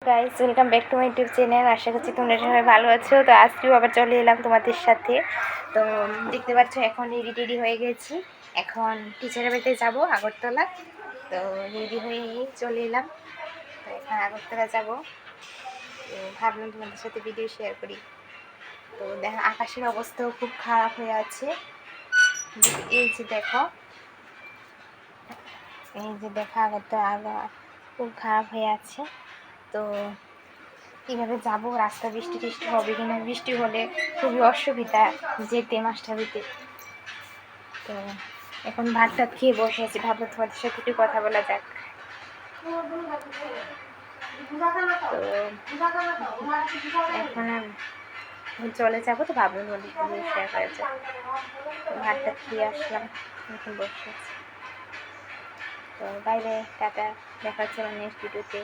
Guys, welcome back to my YouTube channel. আশা করছি তোমরা সবাই ভালো আছো। তো আজকেও আবার চলে এলাম তোমাদের সাথে। তো দেখতে পাচ্ছ এখন রেডি হয়ে গেছি। এখন টিচারের বাড়িতে যাবো আগরতলা। তো রেডি হয়ে চলে এলাম। তো এখন আগরতলা যাব। তো ভাবলাম তোমাদের সাথে ভিডিও শেয়ার করি। তো দেখো আকাশের অবস্থাও খুব খারাপ হয়ে আছে। এই যে দেখো আগরতলা খুব খারাপ হয়ে আছে। তো কীভাবে যাবো, রাস্তা বৃষ্টি টিষ্টি হবে কিনা, বৃষ্টি হলে খুবই অসুবিধা যেতে মাস্টারবাড়িতে। তো এখন ভাত টাত খেয়ে বসে আছি, ভাবলাম তোমাদের সাথে একটু কথা বলা যাক। তো এখন চলে যাবো, তো ভাবলাম তোমাদের সাথে শেয়ার করা যাক। ভাত টাত খেয়ে আসলাম, এখন বসে আছি। তো বাইরে টাটা, দেখা হচ্ছে আমার নেক্সট ভিডিওতে।